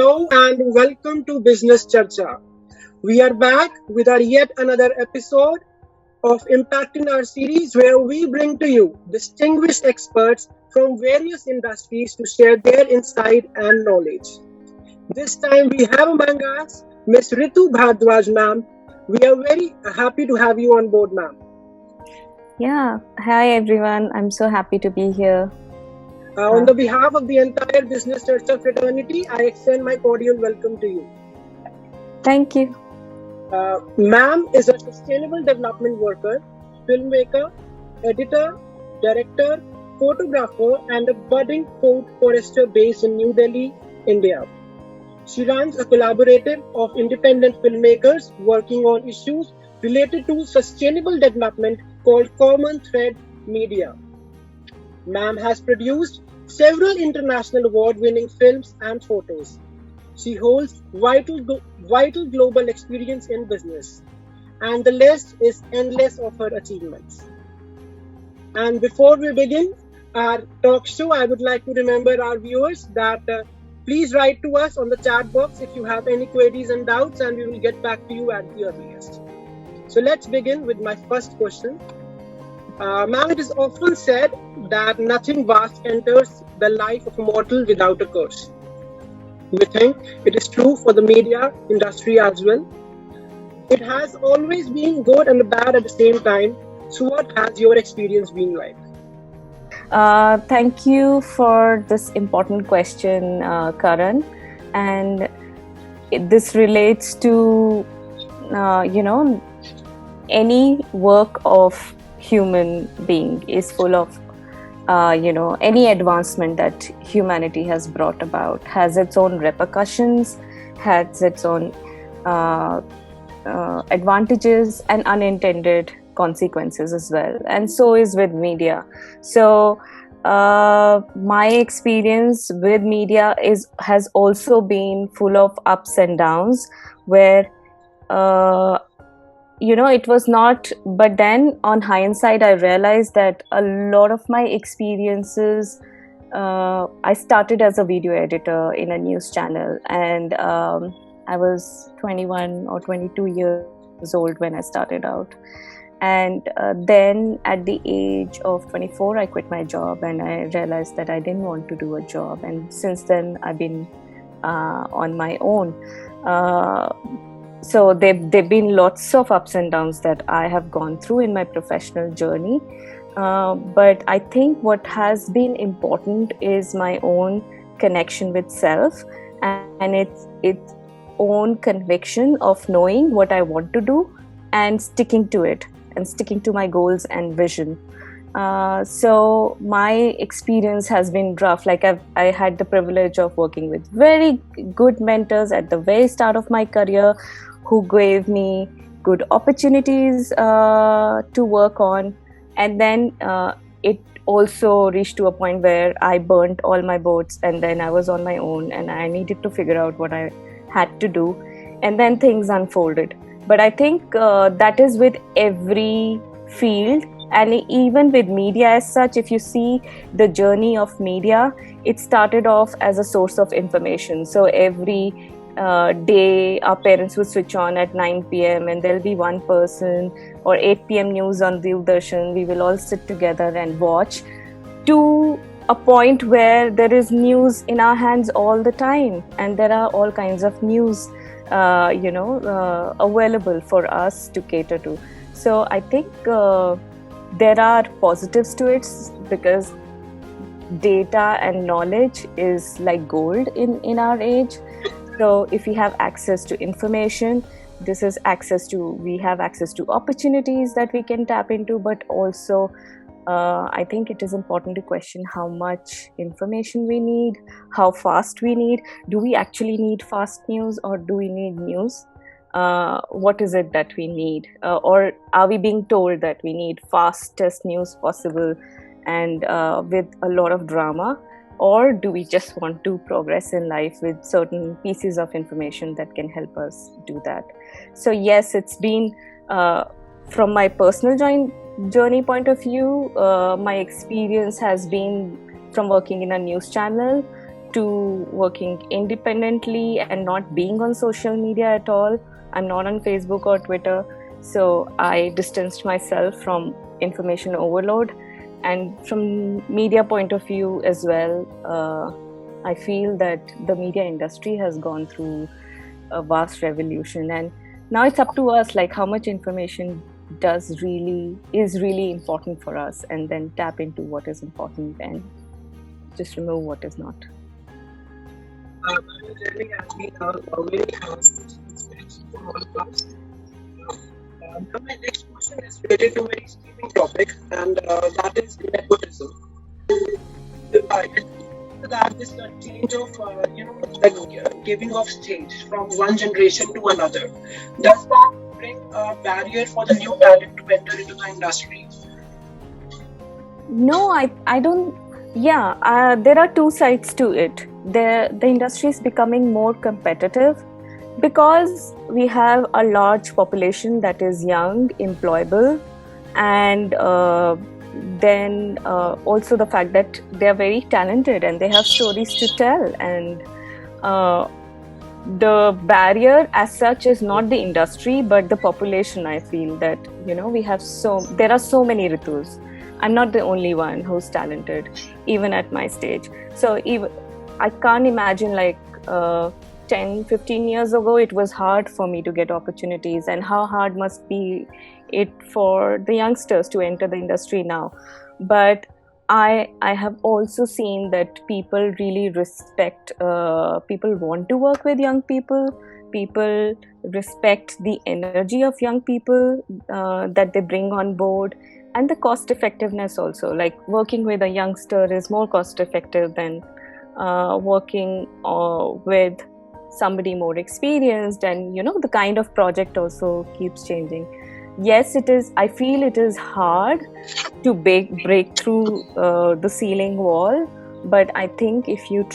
Hello and welcome to Business Charcha. We are back with our yet another episode of Impact in our series where we bring to you distinguished experts from various industries to share their insight and knowledge. This time we have among us Ms. Ritu Bhardwaj, ma'am. We are very happy to have you on board, ma'am. Yeah, hi everyone. I'm so happy to be here. On the behalf of the entire Business Charcha fraternity, I extend my cordial welcome to you. Thank you. Ma'am is a sustainable development worker, filmmaker, editor, director, photographer, and a budding food forester based in New Delhi, India. She runs a collaborative of independent filmmakers working on issues related to sustainable development called Common Thread Media. Ma'am has produced several international award-winning films and photos. She holds vital global experience in business, and the list is endless of her achievements. And before we begin our talk show, I would like to remember our viewers that please write to us on the chat box if you have any queries and doubts, and we will get back to you at the earliest. So let's begin with my first question. Ma'am, it is often said that nothing vast enters the life of a mortal without a curse. We think it is true for the media industry as well. It has always been good and bad at the same time. So what has your experience been like? Thank you for this important question, Karan. And this relates to, any work of human being is full of any advancement that humanity has brought about has its own repercussions, has its own advantages and unintended consequences as well. And so is with media. So my experience with media has also been full of ups and downs where it was not, but then on hindsight I realized that a lot of my experiences, I started as a video editor in a news channel, and I was 21 or 22 years old when I started out. And then at the age of 24 I quit my job, and I realized that I didn't want to do a job, and since then I've been on my own. So there've been lots of ups and downs that I have gone through in my professional journey. But I think what has been important is my own connection with self and its own conviction of knowing what I want to do and sticking to it and sticking to my goals and vision. So my experience has been rough. Like I had the privilege of working with very good mentors at the very start of my career, who gave me good opportunities to work on. And then it also reached to a point where I burnt all my boats, and then I was on my own and I needed to figure out what I had to do. And then things unfolded. But I think that is with every field, and even with media as such. If you see the journey of media, it started off as a source of information. So every day our parents would switch on at 9 p.m. and there'll be one person, or 8 p.m. news on Doordarshan. We will all sit together and watch, to a point where there is news in our hands all the time, and there are all kinds of news available for us to cater to. So I think there are positives to it, because data and knowledge is like gold in our age. So if we have access to information, we have access to opportunities that we can tap into. But also I think it is important to question how much information we need, how fast we need. Do we actually need fast news, or do we need news? What is it that we need? Or are we being told that we need fastest news possible and with a lot of drama? Or do we just want to progress in life with certain pieces of information that can help us do that? So yes, it's been, from my personal journey point of view, my experience has been from working in a news channel to working independently and not being on social media at all. I'm not on Facebook or Twitter, so I distanced myself from information overload. And from media point of view as well, I feel that the media industry has gone through a vast revolution, and now it's up to us, like how much information is really important for us, and then tap into what is important and just remove what is not. My journey has been a very inspiration for all of us. Now my next question is related to a very steaming topic, and that is nepotism. That is the change of the giving of stage from one generation to another. Does that bring a barrier for the new talent to enter into the industry? No, I don't. Yeah, there are two sides to it. The industry is becoming more competitive because we have a large population that is young, employable, and then also the fact that they are very talented and they have stories to tell. And the barrier as such is not the industry but the population. I feel that there are so many Ritus. I'm not the only one who's talented, even at my stage. So I can't imagine, like 10-15 years ago it was hard for me to get opportunities, and how hard must be it for the youngsters to enter the industry now. But I have also seen that people really respect, people want to work with young people respect the energy of young people that they bring on board, and the cost effectiveness also. Like working with a youngster is more cost effective than working with somebody more experienced, and the kind of project also keeps changing. Yes, it is. I feel it is hard to break through the ceiling wall, but I think if you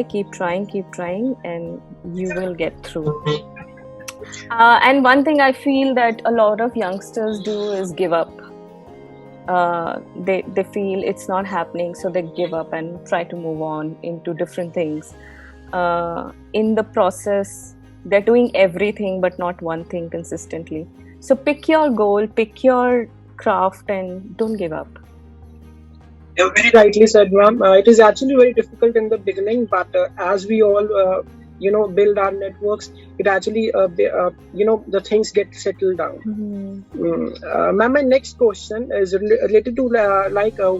keep trying, and you will get through. And one thing I feel that a lot of youngsters do is give up. They feel it's not happening, so they give up and try to move on into different things. In the process, they're doing everything but not one thing consistently. So pick your goal, pick your craft, and don't give up. Yeah, very rightly said, ma'am. It is actually very difficult in the beginning, but as we all build our networks, it actually the things get settled down. Mm-hmm. Ma'am, my next question is related to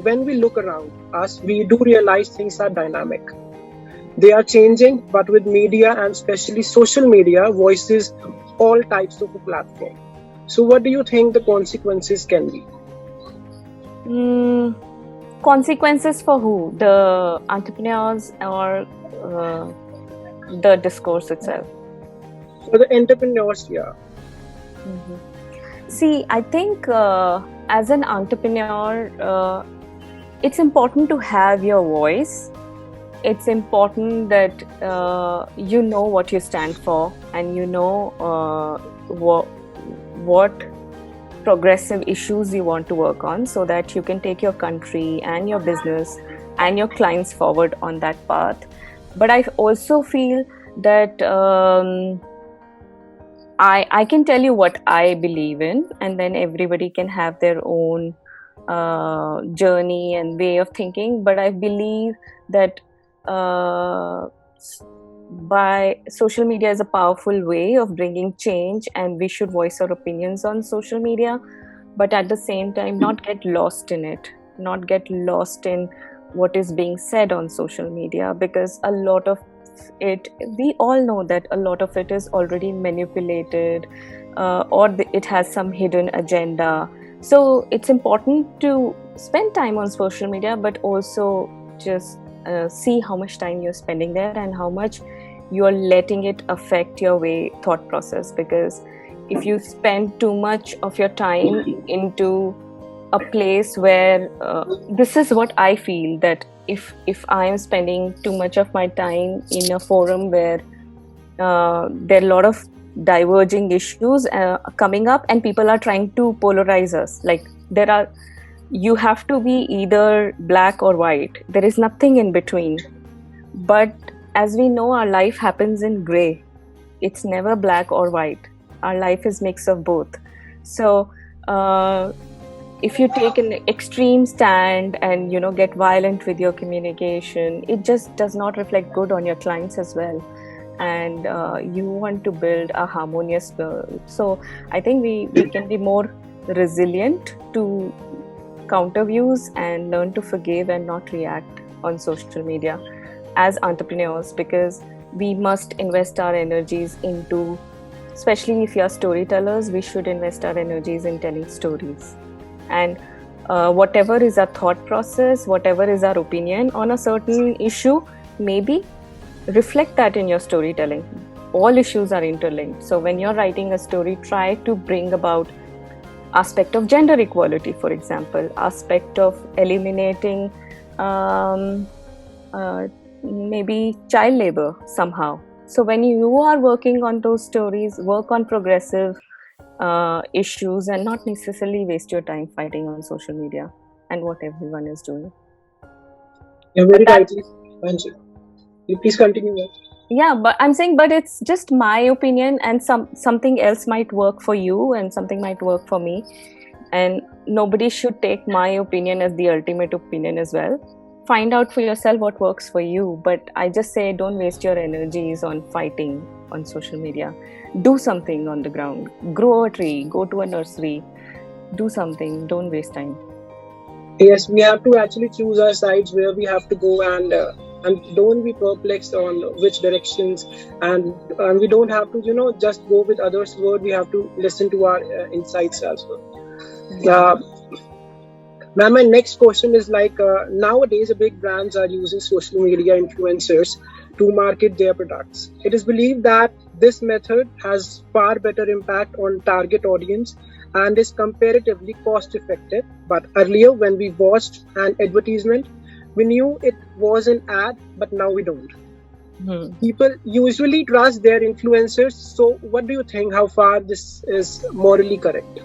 when we look around us, we do realize things are dynamic. They are changing, but with media and especially social media, voices all types of a platform. So what do you think the consequences can be? Consequences for who? The entrepreneurs or the discourse itself? For the entrepreneurs, yeah. Mm-hmm. See, I think as an entrepreneur, it's important to have your voice. It's important that you know what you stand for, and you know what progressive issues you want to work on, so that you can take your country and your business and your clients forward on that path. But I also feel that I can tell you what I believe in, and then everybody can have their own journey and way of thinking. But I believe that by social media is a powerful way of bringing change, and we should voice our opinions on social media, but at the same time not get lost in it, not get lost in what is being said on social media, because a lot of it, we all know that a lot of it is already manipulated, or it has some hidden agenda. So it's important to spend time on social media, but also just see how much time you're spending there and how much you're letting it affect your thought process. Because if you spend too much of your time into a place where this is what I feel, that if I am spending too much of my time in a forum where there are a lot of diverging issues coming up, and people are trying to polarize us, like you have to be either black or white, there is nothing in between. But as we know, our life happens in gray. It's never black or white. Our life is mix of both. So if you take an extreme stand and get violent with your communication, it just does not reflect good on your clients as well. And you want to build a harmonious world. So I think we can be more resilient to counter views and learn to forgive and not react on social media as entrepreneurs, because we must invest our energies into, especially if you are storytellers, we should invest our energies in telling stories. And whatever is our thought process, whatever is our opinion on a certain issue, maybe reflect that in your storytelling. All issues are interlinked. So when you're writing a story, try to bring about aspect of gender equality, for example, aspect of eliminating maybe child labor somehow. So when you are working on those stories, work on progressive issues and not necessarily waste your time fighting on social media and what everyone is doing. You're very rightly mentioned. You please continue. Yeah, but I'm saying, but it's just my opinion, and something else might work for you and something might work for me, and nobody should take my opinion as the ultimate opinion as well. Find out for yourself what works for you, but I just say don't waste your energies on fighting on social media. Do something on the ground. Grow a tree, go to a nursery, do something. Don't waste time. Yes, we have to actually choose our sides where we have to go, and don't be perplexed on which directions, and we don't have to just go with others' word. We have to listen to our insights as well. Ma'am, my next question is nowadays big brands are using social media influencers to market their products. It is believed that this method has far better impact on target audience and is comparatively cost effective. But earlier, when we watched an advertisement, we knew it was an ad, but now we don't. People usually trust their influencers. So what do you think? How far this is morally correct?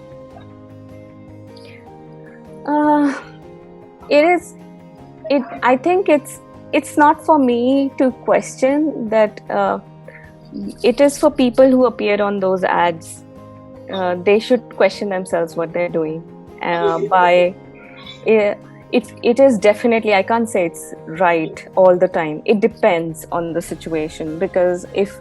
I think it's not for me to question that. It is for people who appear on those ads. They should question themselves what they're doing. It is definitely, I can't say it's right all the time. It depends on the situation, because if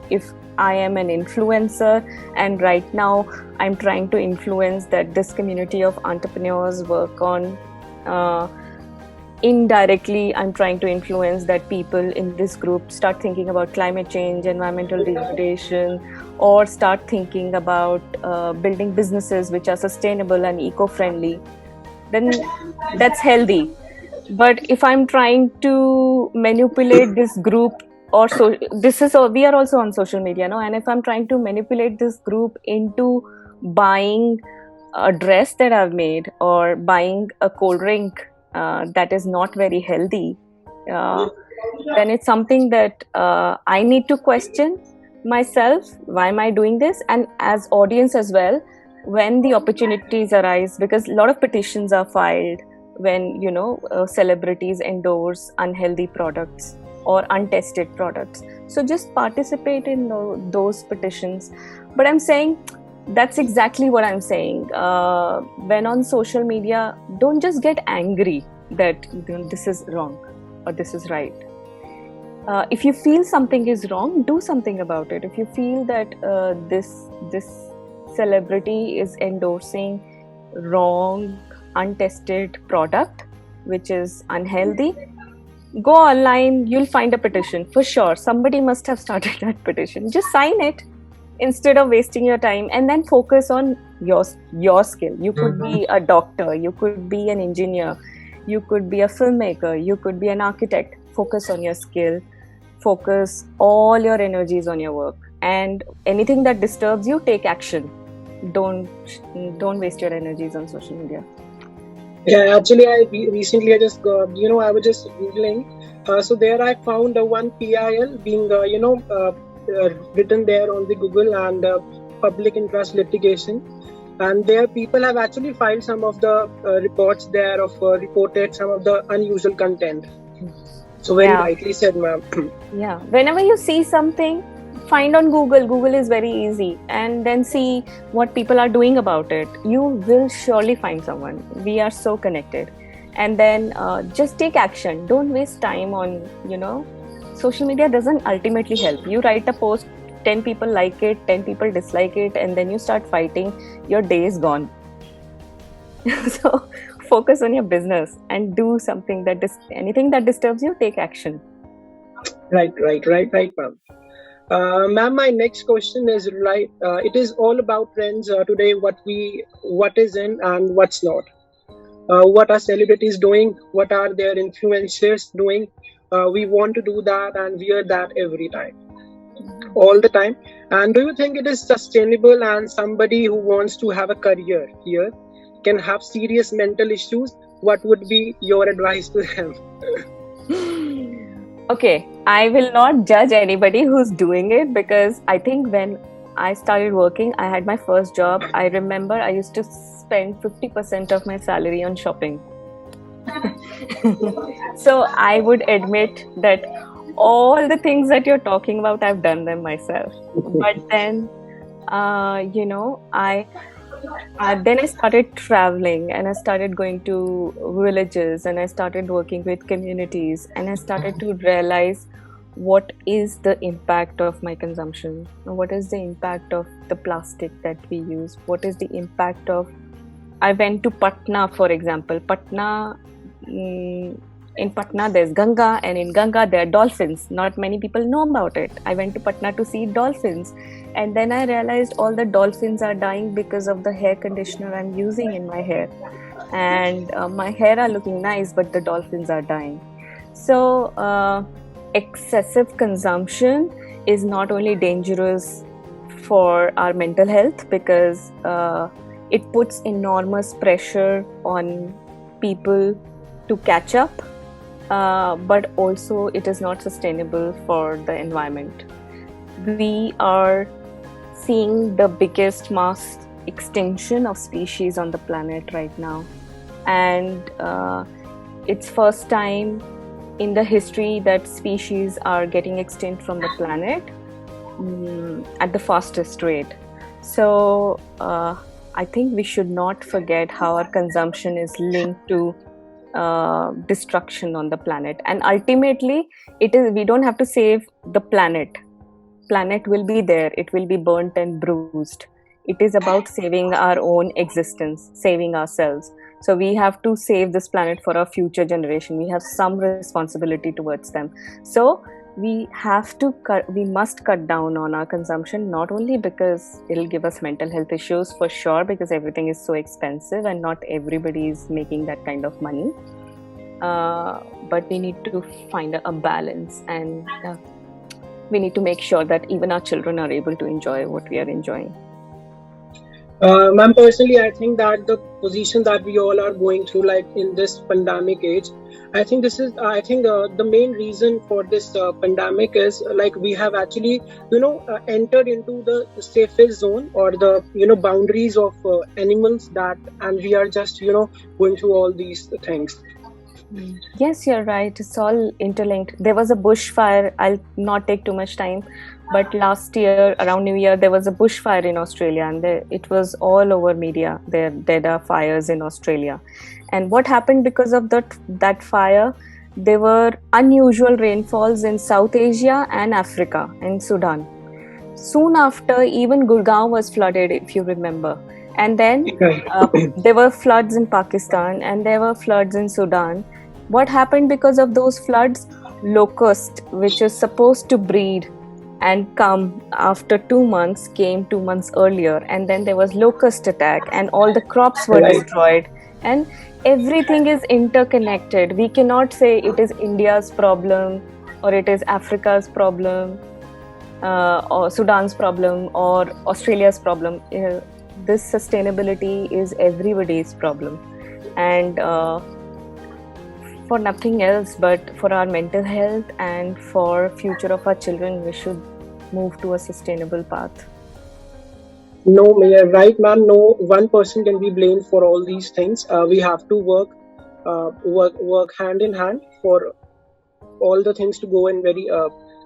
I am an influencer and right now I'm trying to influence that this community of entrepreneurs work on, indirectly I'm trying to influence that people in this group start thinking about climate change, environmental degradation, or start thinking about building businesses which are sustainable and eco-friendly, then that's healthy. But if I'm trying to manipulate this group, or so we are also on social media now, and if I'm trying to manipulate this group into buying a dress that I've made or buying a cold drink that is not very healthy, then it's something that I need to question myself. Why am I doing this? And as audience as well, when the opportunities arise, because a lot of petitions are filed when celebrities endorse unhealthy products or untested products. So just participate in those petitions. But I'm saying that's exactly what I'm saying. When on social media, don't just get angry that this is wrong or this is right. If you feel something is wrong, do something about it. If you feel that this celebrity is endorsing wrong, untested product which is unhealthy, go online, you'll find a petition for sure. Somebody must have started that petition. Just sign it instead of wasting your time, and then focus on your skill. You could be a doctor, you could be an engineer, you could be a filmmaker, you could be an architect. Focus on your skill, focus all your energies on your work, and anything that disturbs you, take action. Don't waste your energies on social media. Yeah, actually, I just got, I was just googling. So there I found one PIL being, written there on the Google, and public interest litigation. And there people have actually filed some of the reports there of reported some of the unusual content. So very Yeah. rightly said, ma'am. Yeah. Whenever you see something, find on Google. Google is very easy. And then see what people are doing about it. You will surely find someone. We are so connected. And then just take action. Don't waste time on, social media doesn't ultimately help. You write a post, 10 people like it, 10 people dislike it, and then you start fighting. Your day is gone. So focus on your business and do something anything that disturbs you, take action. Right, ma'am. Ma'am, my next question is right. It is all about trends today. What is in and what's not. What are celebrities doing? What are their influencers doing? We want to do that and wear that every time, all the time. And do you think it is sustainable? And somebody who wants to have a career here can have serious mental issues. What would be your advice to them? Okay, I will not judge anybody who's doing it, because I think when I started working, I had my first job. I remember I used to spend 50% of my salary on shopping. So I would admit that all the things that you're talking about, I've done them myself. But then, then I started traveling, and I started going to villages, and I started working with communities, and I started to realize what is the impact of my consumption, what is the impact of the plastic that we use, what is the impact of. I went to Patna, for example. In Patna there's Ganga, and in Ganga there are dolphins. Not many people know about it. I went to Patna to see dolphins, and then I realized all the dolphins are dying because of the hair conditioner I'm using in my hair, and my hair are looking nice, but the dolphins are dying. So excessive consumption is not only dangerous for our mental health, because it puts enormous pressure on people to catch up, but also it is not sustainable for the environment. We are seeing the biggest mass extinction of species on the planet right now, and it's first time in the history that species are getting extinct from the planet at the fastest rate. So I think we should not forget how our consumption is linked to destruction on the planet, and ultimately we don't have to save the planet will be there, it will be burnt and bruised. It is about saving our own existence, saving ourselves. So we have to save this planet for our future generation. We have some responsibility towards them. So we must cut down on our consumption, not only because it'll give us mental health issues for sure, because everything is so expensive and not everybody is making that kind of money, but we need to find a balance, and we need to make sure that even our children are able to enjoy what we are enjoying. Ma'am, personally, I think that the position that we all are going through, like in this pandemic age, I think the main reason for this pandemic is like we have actually, entered into the safest zone, or the, boundaries of animals and we are just, going through all these things. Yes, you're right. It's all interlinked. There was a bushfire. I'll not take too much time, but last year around New Year there was a bushfire in Australia, and it was all over media. There are fires in Australia, and what happened because of that fire? There were unusual rainfalls in South Asia and Africa and Sudan. Soon after, even Gurgaon was flooded, if you remember. And then there were floods in Pakistan, and there were floods in Sudan. What happened because of those floods? Locust, which is supposed to breed and come after 2 months, came 2 months earlier, and then there was locust attack, and all the crops were destroyed, and everything is interconnected. We cannot say it is India's problem, or it is Africa's problem, or Sudan's problem, or Australia's problem. This sustainability is everybody's problem, and for nothing else but for our mental health and for future of our children, we should move to a sustainable path. No, right, ma'am. No one person can be blamed for all these things. We have to work hand in hand for all the things to go in very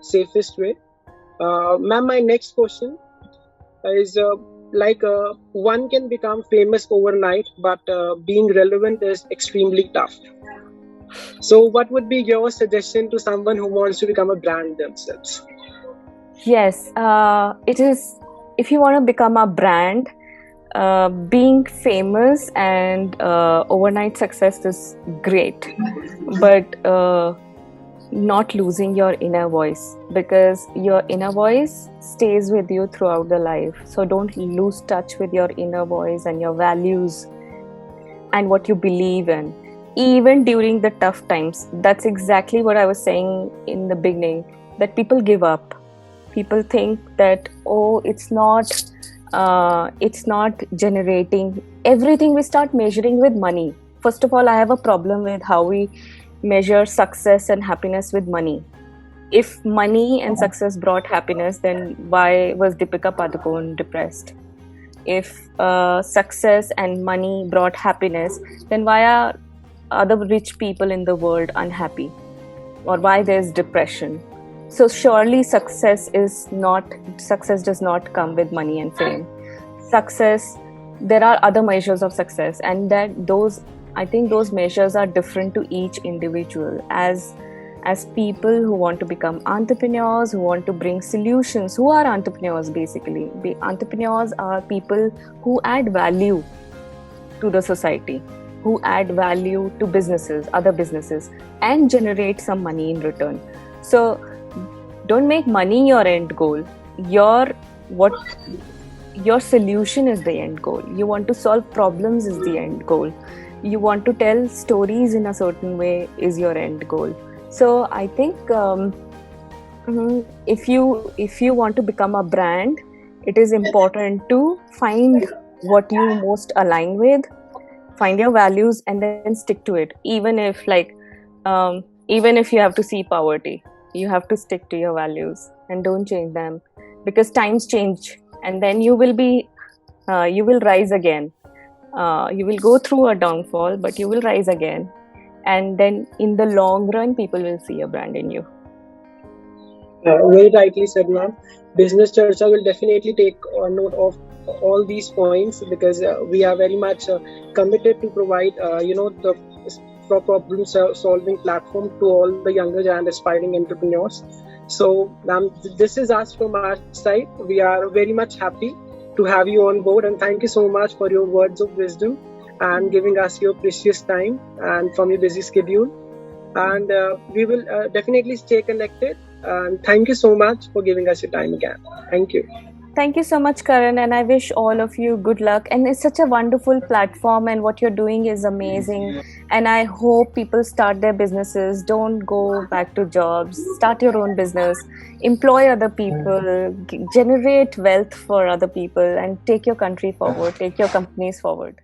safest way. Ma'am, my next question is one can become famous overnight, but being relevant is extremely tough. So what would be your suggestion to someone who wants to become a brand themselves? Yes, it is. If you want to become a brand, being famous and overnight success is great, but not losing your inner voice, because your inner voice stays with you throughout the life. So don't lose touch with your inner voice and your values and what you believe in, even during the tough times. That's exactly what I was saying in the beginning, that people give up. People think that, oh, it's not generating. Everything we start measuring with money. First of all, I have a problem with how we measure success and happiness with money. If money and success brought happiness, then why was Deepika Padukone depressed? If success and money brought happiness, then why are other rich people in the world unhappy? Or why there's depression? So surely success does not come with money and fame. Success, there are other measures of success, and I think those measures are different to each individual. As people who want to become entrepreneurs, who want to bring solutions, who are entrepreneurs basically. Entrepreneurs are people who add value to the society, who add value to businesses, other businesses, and generate some money in return. So don't make money your end goal. Your solution is the end goal. You want to solve problems is the end goal. You want to tell stories in a certain way is your end goal. So I think if you want to become a brand, it is important to find what you most align with, find your values, and then stick to it. Even if you have to see poverty, you have to stick to your values and don't change them, because times change, and then you will rise again. You will go through a downfall, but you will rise again. And then in the long run, people will see a brand in you. Very rightly said, ma'am. Business Charcha will definitely take note of all these points, because we are very much committed to provide, the problem solving platform to all the younger and aspiring entrepreneurs. So, ma'am, this is us from our side. We are very much happy to have you on board, and thank you so much for your words of wisdom and giving us your precious time and from your busy schedule. And we will definitely stay connected. And thank you so much for giving us your time again. Thank you. Thank you so much, Karan, and I wish all of you good luck. And it's such a wonderful platform, and what you're doing is amazing. And I hope people start their businesses. Don't go back to jobs. Start your own business. Employ other people. Generate wealth for other people, and take your country forward. Take your companies forward.